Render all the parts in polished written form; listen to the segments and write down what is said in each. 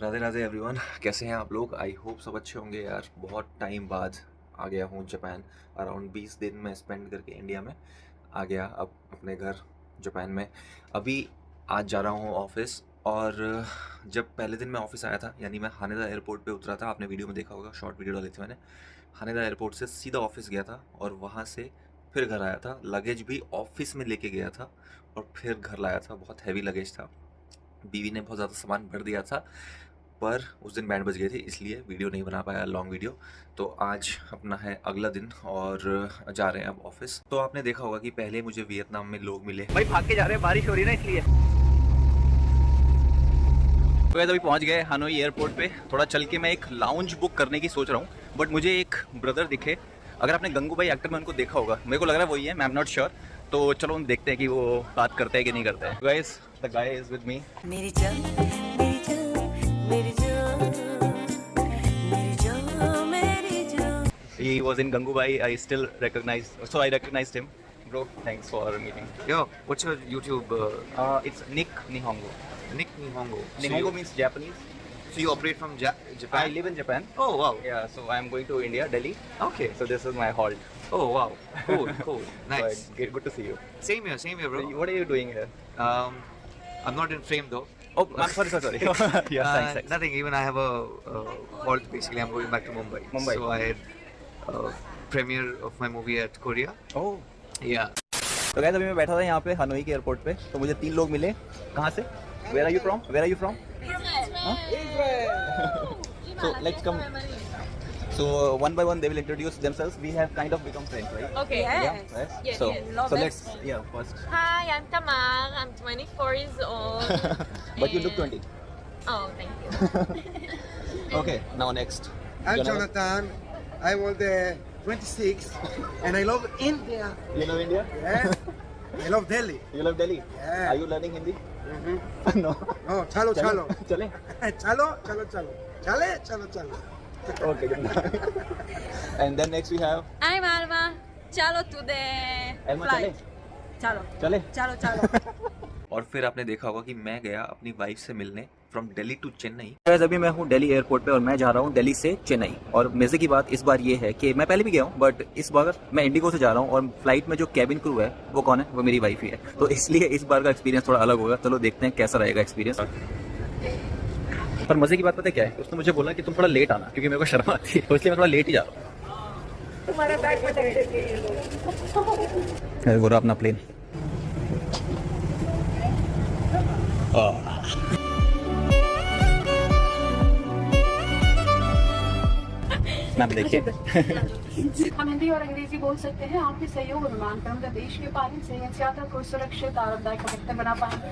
Radhe Radhe everyone, कैसे हैं आप लोग। आई होप सब अच्छे होंगे यार। बहुत टाइम बाद आ गया हूँ जापान। अराउंड 20 दिन में स्पेंड करके इंडिया में आ गया अब अपने घर जापान में। अभी आज जा रहा हूँ ऑफिस। और जब पहले दिन मैं ऑफिस आया था, यानी मैं हानेदा एयरपोर्ट पे उतरा था, आपने वीडियो में देखा होगा, शॉर्ट वीडियो डाली थी मैंने। हानेदा एयरपोर्ट से सीधा ऑफिस गया था और वहाँ से फिर घर आया था। लगेज भी ऑफिस में लेके गया था और फिर घर लाया था। बहुत हैवी लगेज था, बीवी ने बहुत ज़्यादा सामान भर दिया था, पर उस दिन बैंड बज गए थे इसलिए वीडियो नहीं बना पाया, लॉन्ग वीडियो। तो आज अपना है अगला दिन और जा रहे हैं अब ऑफिस। तो आपने देखा होगा कि पहले मुझे वियतनाम में लोग मिले। भाई भाग के जा रहे हैं, बारिश हो रही है ना इसलिए। तो अभी पहुंच गए हानोई एयरपोर्ट पे। थोड़ा चल के मैं एक लाउंज बुक करने की सोच रहा हूँ, बट मुझे एक ब्रदर दिखे। अगर आपने गंगूबाई एक्टर में उनको देखा होगा, मेरे को लग रहा है वही है, आई एम नॉट श्योर। तो चलो हम देखते हैं कि वो बात करते हैं कि नहीं करते हैं। Guys, the guy is with me. मेरी जान मेरी जान मेरी जान मेरी जान मेरी जान। He was in Gangubai. I still recognized him. Bro, thanks for meeting. Yo, what's your YouTube? It's Nick Nihongo. Nick Nihongo. Nihongo means Japanese. So you operate from I Japan? live in Japan. Oh wow. Yeah, so I'm going to India, Delhi. Okay. So this is my halt. Oh wow. Cool, cool. Nice. So, good to see you. Same here, bro. What are you doing here? I'm not in frame though. Oh, I'm sorry. Yeah, thanks. Nothing. Even I have a halt. Basically, I'm going back to Mumbai. Mumbai. So I had premiere of my movie at Korea. Oh. Yeah. तो guys, अभी मैं बैठा था यहाँ पे Hanoi के airport पे, तो मुझे 3 लोग मिले। कहाँ से? Where are you from? So let's come. So one by one they will introduce themselves. We have kind of become friends, right? Okay. Yeah. Yes. Yes, So yes. so let's first. Hi, I'm Tamar. I'm 24 years old. But you look 20. Oh, thank you. Okay. Now next. I'm Jonathan. I'm all the 26 and I love India. You know India? Yeah. I love Delhi. You love Delhi? Yeah. Are you learning Hindi? No. No, chalo, chalo. चले. Chalo, chalo, chalo. Chale, chalo, chalo. Okay. Good. And then next we have I'm Alma. Chalo to the Elma. चले. Chalo. चले. Chalo. और फिर आपने देखा होगा कि मैं गया अपनी वाइफ से मिलने from Delhi to Chennai. Guys, अभी मैं हूँ दिल्ली एयरपोर्ट पे और मैं जा रहा हूँ दिल्ली से चेन्नई। और मजे की बात इस बार ये है कि मैं पहले भी गया हूँ, बट इस बार मैं इंडिगो से जा रहा हूँ और फ्लाइट में जो कैबिन क्रू है वो कौन है? वो मेरी वाइफ ही है। तो इसलिए इस बार का एक्सपीरियंस थोड़ा अलग होगा। चलो देखते हैं कैसा रहेगा एक्सपीरियंस। पर मजे की बात पता है क्या है? उसने मुझे बोला कि तुम थोड़ा लेट आना, क्योंकि मेरे को शर्म आती है, तो इसलिए मैं थोड़ा लेट ही जा रहा हूँ। वो रहा अपना प्लेन। मैम देखिए। हम हिंदी और अंग्रेजी बोल सकते हैं। आपके सहयोग और अनुमान पर हम देश के पालन से यात्रा को सुरक्षित आरामदायक और बेहतर बना पाएंगे।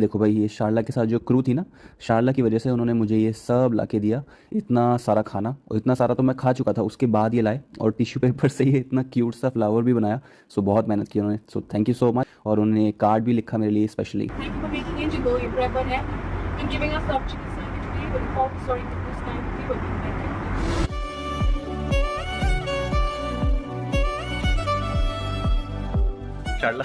देखो भाई, ये शारला के साथ जो क्रू थी ना, शारला की वजह से उन्होंने मुझे ये सब ला के दिया, इतना सारा खाना। और इतना सारा तो मैं खा चुका था, उसके बाद ये लाए और टिश्यू पेपर से ये इतना क्यूट सा फ्लावर भी बनाया। सो बहुत मेहनत की उन्होंने। सो थैंक यू सो मच। और उन्होंने कार्ड भी लिखा मेरे लिए specially. Thank you for making Indigo your forever है and giving us the opportunity to be with the folk story to this time to be with you. Thank you. शारला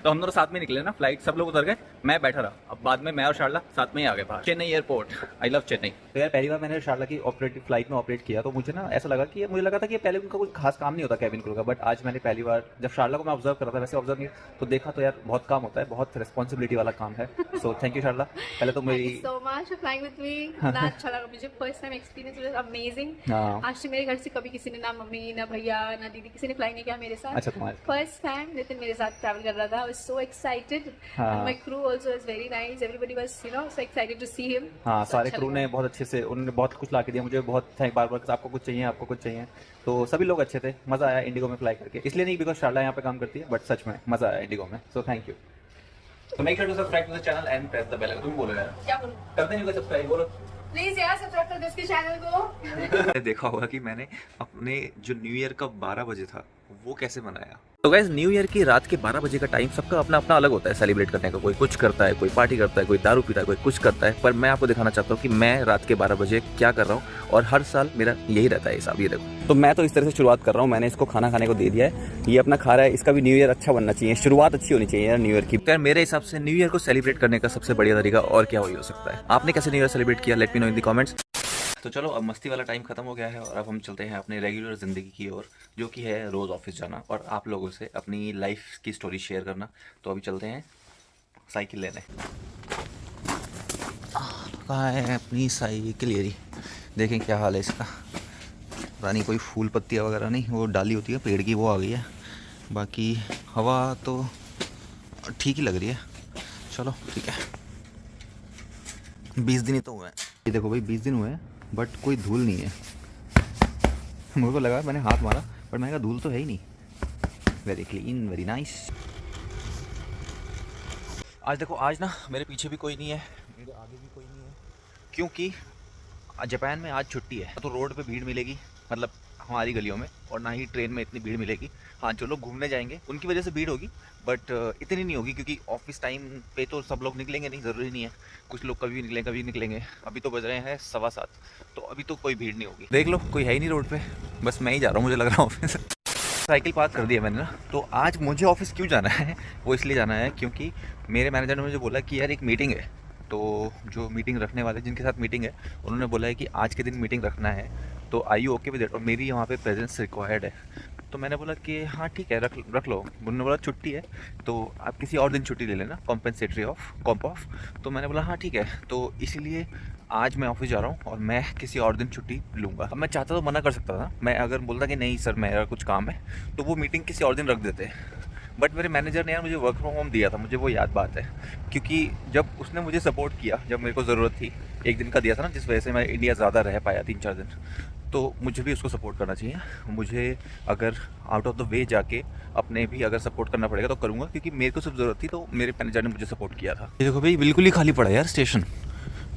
तो हम दोनों साथ में निकले ना, फ्लाइट सब लोग उतर गए, मैं बैठा रहा। अब बाद में मैं और शारला साथ में ही आ गए बाहर। Chennai airport, I love Chennai. तो यार पहली बार मैंने शारला की ऑपरेटिव फ्लाइट में ऑपरेट किया, तो मुझे ना ऐसा लगा कि मुझे लगा था कि पहले उनका कोई खास काम नहीं होता कैबिन क्रू का, बट आज मैंने पहली बार जब शारला को मैं ऑब्जर्व कर रहा था, वैसे ऑब्जर्व नहीं तो देखा तो यार बहुत काम होता है, बहुत रिस्पॉन्सिबिलिटी वाला काम है। So thank you Sharla. पहले तो मेरी Thank you so much for flying with me. इतना अच्छा लगा मुझे। First time experience was amazing. हाँ। आज से मेरे घर से कभी किसी ने ना मम्मी ना भैया ना दीदी किसी ने फ्लाई नहीं किया मेरे साथ। अच्छा, तुम्हारे फर्स्ट टाइम नितिन मेरे साथ ट्रैवल कर रहा था। I was so excited. हाँ। And my crew also was very nice. Everybody was, so excited to see him. हाँ, So सारे अच्छा क्रू लगा। ने बहुत अच्छे से, उन्होंने बहुत कुछ ला के दिया मुझे। बहुत थैंक बार बार आपको कुछ चाहिए, आपको कुछ चाहिए। तो सभी लोग अच्छे थे, मज़ा आया इंडिगो में फ्लाई करके। इसलिए नहीं बिकॉज शारला यहाँ पे काम करती है, बट सच में मज़ा आया इंडिगो में। So thank you. तो make sure to subscribe to the channel and press the bell icon. तुम बोलो यार, क्या बोलूं? करते नहीं होगा सब्सक्राइब, बोलो। प्लीज यार सब्सक्राइब कर दो इसके चैनल को। मैंने देखा होगा कि मैंने अपने जो न्यू ईयर का 12 बजे था वो कैसे मनाया। तो गाइस न्यू ईयर की रात के 12 बजे का टाइम सबका अपना अपना अलग होता है सेलिब्रेट करने का। कोई कुछ करता है, कोई पार्टी करता है, कोई दारू पीता है, कोई कुछ करता है। पर मैं आपको दिखाना चाहता हूँ कि मैं रात के 12 बजे क्या कर रहा हूँ, और हर साल मेरा यही रहता है हिसाब। ये देखो, तो मैं तो इस तरह से शुरुआत कर रहा हूँ। मैंने इसको खाना खाने को दे दिया है, ये अपना खा रहा है। इसका भी न्यू ईयर अच्छा बनना चाहिए, शुरुआत अच्छी होनी चाहिए यार न्यू ईयर की। तो मेरे हिसाब से न्यू ईयर को सेलिब्रेट करने का सबसे बढ़िया तरीका और क्या हो सकता है। आपने कैसे न्यू ईयर सेलिब्रेट किया, let me know in the comments. तो चलो, अब मस्ती वाला टाइम खत्म हो गया है और अब हम चलते हैं अपने रेगुलर ज़िंदगी की ओर, जो कि है रोज़ ऑफिस जाना और आप लोगों से अपनी लाइफ की स्टोरी शेयर करना। तो अभी चलते हैं साइकिल लेने। कहाँ है अपनी साइकिल? ये देखें क्या हाल है इसका। पुरानी कोई फूल पत्तियाँ वगैरह नहीं, वो डाली होती है पेड़ की, वो आ गई है। बाकी हवा तो ठीक ही लग रही है। चलो ठीक है, 20 दिन ही तो हुए हैं। ये देखो भाई, 20 दिन हुए हैं बट कोई धूल नहीं है। मुझे को लगा, मैंने हाथ मारा बट मैंने कहा धूल तो है ही नहीं। Very clean, very nice. आज देखो, आज ना मेरे पीछे भी कोई नहीं है, मेरे आगे भी कोई नहीं है, क्योंकि जापान में आज छुट्टी है। तो रोड पे भीड़ मिलेगी, मतलब हमारी गलियों में, और ना ही ट्रेन में इतनी भीड़ मिलेगी। हाँ, जो लोग घूमने जाएंगे उनकी वजह से भीड़ होगी, बट इतनी नहीं होगी, क्योंकि ऑफिस टाइम पे तो सब लोग निकलेंगे नहीं, ज़रूरी नहीं है। कुछ लोग कभी कभी निकलेंगे। अभी तो बज रहे हैं 7:15, तो अभी तो कोई भीड़ नहीं होगी। देख लो, कोई है ही नहीं रोड पे, बस मैं ही जा रहा हूँ, मुझे लग रहा है ऑफिस। साइकिल पार्क कर दिया मैंने ना। तो आज मुझे ऑफिस क्यों जाना है, वो इसलिए जाना है क्योंकि मेरे मैनेजर ने मुझे बोला कि यार एक मीटिंग है। तो जो मीटिंग रखने वाले, जिनके साथ मीटिंग है, उन्होंने बोला है कि आज के दिन मीटिंग रखना है, तो आई यू ओके विद इट, और मेरी यहाँ पे प्रेजेंस रिक्वायर्ड है। तो मैंने बोला कि हाँ ठीक है, रख लो। उन्होंने बोला छुट्टी है तो आप किसी और दिन छुट्टी ले लेना, कॉम्पेंसेटरी कॉम्प ऑफ। तो मैंने बोला हाँ ठीक है, तो इसीलिए आज मैं ऑफिस जा रहा हूँ और मैं किसी और दिन छुट्टी लूँगा। अब मैं चाहता तो मना कर सकता था, मैं अगर बोलता कि नहीं सर मेरा कुछ काम है, तो वो मीटिंग किसी और दिन रख देते। बट मेरे मैनेजर ने यार मुझे वर्क फ्रॉम होम दिया था, मुझे वो याद बात है, क्योंकि जब उसने मुझे सपोर्ट किया, जब मेरे को ज़रूरत थी, एक दिन का दिया था ना, जिस वजह से मैं इंडिया ज़्यादा रह पाया 3-4 दिन, तो मुझे भी उसको सपोर्ट करना चाहिए। मुझे अगर आउट ऑफ द वे जाके अपने भी अगर सपोर्ट करना पड़ेगा तो करूँगा, क्योंकि मेरे को सिर्फ ज़रूरत थी, तो मेरे मैनेजर ने मुझे सपोर्ट किया था। ये देखो भाई, बिल्कुल ही खाली पड़ा है यार स्टेशन,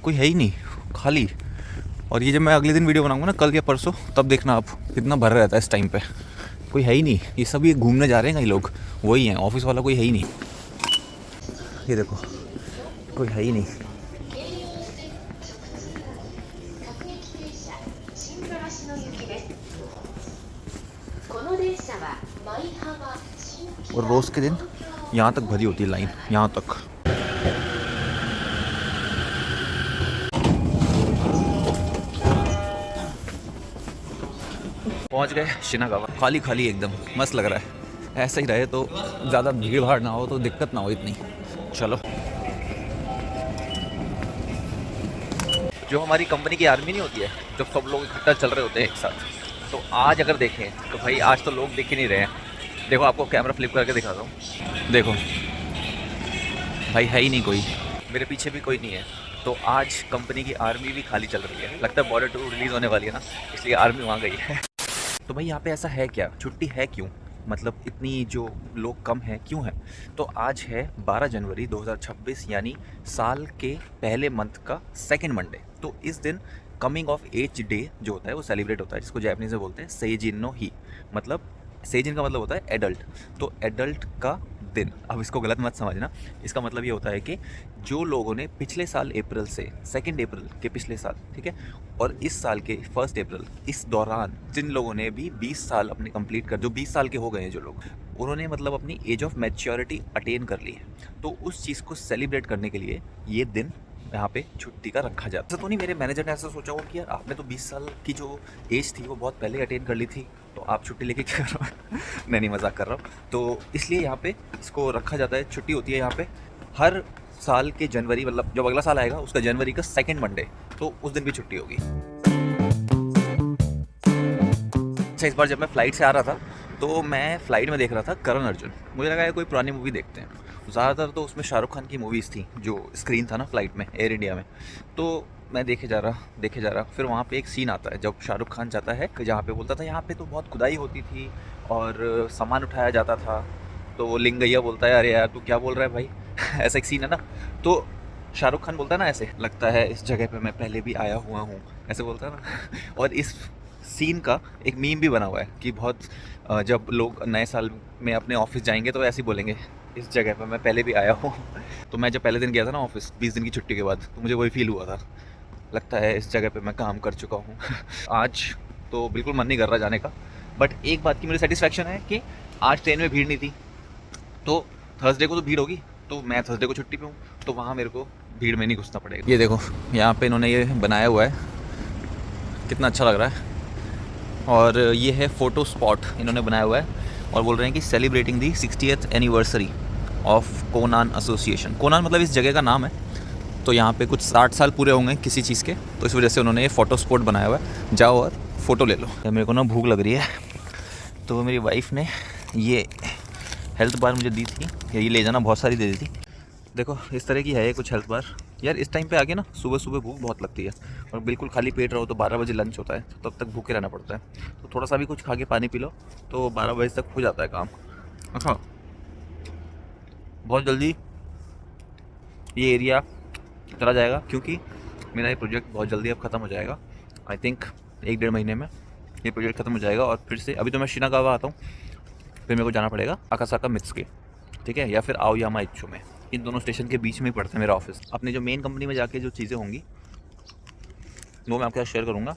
कोई है ही नहीं, खाली। और ये जब मैं अगले दिन वीडियो बनाऊँगा ना, कल या परसों, तब देखना आप कितना भर रहता है इस टाइम पे। कोई है ही नहीं, ये सब ये घूमने जा रहे हैं कई लोग, वही हैं, ऑफिस वाला कोई है ही नहीं। ये देखो, कोई है ही नहीं। और रोज़ के दिन यहाँ तक भरी होती है लाइन, यहाँ तक। पहुँच गए शिनागावा, खाली खाली एकदम, मस्त लग रहा है। ऐसा ही रहे तो ज़्यादा भीड़ भाड़ ना हो, तो दिक्कत ना हो इतनी। चलो, जो हमारी कंपनी की आर्मी नहीं होती है, जब सब लोग इकट्ठा चल रहे होते हैं एक साथ, तो आज अगर देखें तो भाई आज तो लोग दिख ही नहीं रहे हैं। देखो, आपको कैमरा फ्लिप करके दिखाता हूँ, देखो भाई है ही नहीं कोई, मेरे पीछे भी कोई नहीं है। तो आज कंपनी की आर्मी भी खाली चल रही है, लगता है बॉर्डर 2 रिलीज़ होने वाली है ना, इसलिए आर्मी वहाँ गई है। तो भाई यहाँ पे ऐसा है क्या, छुट्टी है क्यों, मतलब इतनी जो लोग कम हैं क्यों है? तो आज है 12 जनवरी 2026, यानी साल के पहले मंथ का सेकंड मंडे। तो इस दिन कमिंग ऑफ एज डे जो होता है वो सेलिब्रेट होता है, जिसको जापानीज में बोलते हैं सेजिन नो ही, मतलब सेजिन का मतलब होता है एडल्ट, तो एडल्ट का दिन। अब इसको गलत मत समझना, इसका मतलब ये होता है कि जो लोगों ने पिछले साल अप्रैल से 2 अप्रैल के पिछले साल, ठीक है, और इस साल के 1 अप्रैल, इस दौरान जिन लोगों ने भी 20 साल अपने कंप्लीट कर, जो 20 साल के हो गए हैं जो लोग, उन्होंने मतलब अपनी एज ऑफ मैच्योरिटी अटेन कर ली है, तो उस चीज़ को सेलिब्रेट करने के लिए ये दिन यहाँ पे छुट्टी का रखा जाता है। ऐसा तो नहीं मेरे मैनेजर ने ऐसा सोचा हो कि यार आपने तो 20 साल की जो एज थी वो बहुत पहले अटेन कर ली थी, तो आप छुट्टी लेके क्या कर रहे हो? नहीं, मजाक कर रहा हूँ। तो इसलिए यहाँ पे इसको रखा जाता है, छुट्टी होती है यहाँ पे हर साल के जनवरी, मतलब जब अगला साल आएगा उसका जनवरी का सेकंड मंडे, तो उस दिन भी छुट्टी होगी। अच्छा, इस बार जब मैं फ़्लाइट से आ रहा था तो मैं फ़्लाइट में देख रहा था करण अर्जुन, मुझे लगा कोई पुरानी मूवी देखते हैं। ज़्यादातर तो उसमें शाहरुख खान की मूवीज़ थी, जो स्क्रीन था ना फ़्लाइट में एयर इंडिया में, तो मैं देखे जा रहा, फिर वहाँ पे एक सीन आता है जब शाहरुख खान जाता है, जहाँ पे बोलता था यहाँ पे तो बहुत खुदाई होती थी और सामान उठाया जाता था, तो वो लिंगैया बोलता है अरे यार तू क्या बोल रहा है भाई ऐसा एक सीन है ना, तो शाहरुख खान बोलता है ना ऐसे, लगता है इस जगह पे मैं पहले भी आया हुआ हूँ, ऐसे बोलता है ना। और इस सीन का एक मीम भी बना हुआ है कि बहुत जब लोग नए साल में अपने ऑफिस जाएंगे तो ऐसे ही बोलेंगे इस जगह पर मैं पहले भी आया हूँ। तो मैं जब पहले दिन गया था ना ऑफिस 20 दिन की छुट्टी के बाद, तो मुझे वही फील हुआ था, लगता है इस जगह पे मैं काम कर चुका हूँ। आज तो बिल्कुल मन नहीं कर रहा जाने का, बट एक बात की मुझे सेटिस्फेक्शन है कि आज ट्रेन में भीड़ नहीं थी। तो थर्सडे को तो भीड़ होगी, तो मैं थर्सडे को छुट्टी पे हूँ, तो वहाँ मेरे को भीड़ में नहीं घुसना पड़ेगा। ये देखो यहाँ पे इन्होंने ये बनाया हुआ है, कितना अच्छा लग रहा है। और ये है फ़ोटो स्पॉट इन्होंने बनाया हुआ है, और बोल रहे हैं कि celebrating the 60th anniversary of Connon association. Connon मतलब इस जगह का नाम है। तो यहाँ पे कुछ 60 साल पूरे होंगे किसी चीज़ के, तो इस वजह से उन्होंने ये फ़ोटो स्पॉट बनाया हुआ है। जाओ और फ़ोटो ले लो। मेरे को ना भूख लग रही है, तो मेरी वाइफ ने ये हेल्थ बार मुझे दी थी, ये ले जाना, बहुत सारी दे दी थी। देखो इस तरह की है ये कुछ हेल्थ बार। यार इस टाइम पे आके ना सुबह सुबह भूख बहुत लगती है, और बिल्कुल खाली पेट रहो तो 12 बजे लंच होता है, तो तब तक भूखे रहना पड़ता है। तो थोड़ा सा भी कुछ खा के पानी पी लो तो 12 बजे तक हो जाता है काम। अच्छा, बहुत जल्दी ये एरिया चला जाएगा, क्योंकि मेरा ये प्रोजेक्ट बहुत जल्दी अब ख़त्म हो जाएगा। आई थिंक 1-1.5 महीने में ये प्रोजेक्ट ख़त्म हो जाएगा, और फिर से अभी तो मैं शिनागावा आता हूँ, फिर मेरे को जाना पड़ेगा आकासाका मित्सुके, ठीक है, या फिर आओयामा इच्चू में। इन दोनों स्टेशन के बीच में ही पड़ता है मेरा ऑफिस। अपनी जो मेन कंपनी में जाके जो चीज़ें होंगी वो मैं आपके साथ शेयर करूँगा।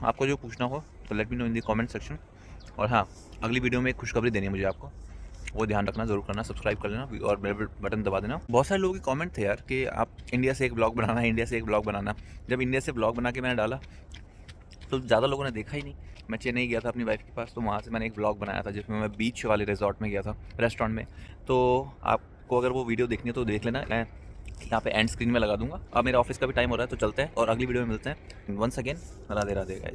आपको जो पूछना हो तो लेट मी नो इन दी कमेंट सेक्शन। और हाँ, अगली वीडियो में एक खुशखबरी देनी है मुझे आपको, वो ध्यान रखना, ज़रूर करना, सब्सक्राइब कर लेना और बेल बटन दबा देना। बहुत सारे लोगों के कमेंट थे यार कि आप इंडिया से एक ब्लॉग बनाना है, इंडिया से एक ब्लॉग बनाना। जब इंडिया से ब्लॉग बना के मैंने डाला तो ज़्यादा लोगों ने देखा ही नहीं। मैं चेन्नई गया था अपनी वाइफ के पास, तो वहाँ से मैंने एक ब्लॉग बनाया था जिसमें मैं बीच वाले रिजॉर्ट में गया था, रेस्टोरेंट में। तो आपको अगर वो वीडियो देखनी है तो देख लेना, मैं यहाँ पे एंड स्क्रीन में लगा दूंगा। अब मेरा ऑफिस का भी टाइम हो रहा है, तो चलते हैं और अगली वीडियो में मिलते हैं। Once again Radhe Radhe guys.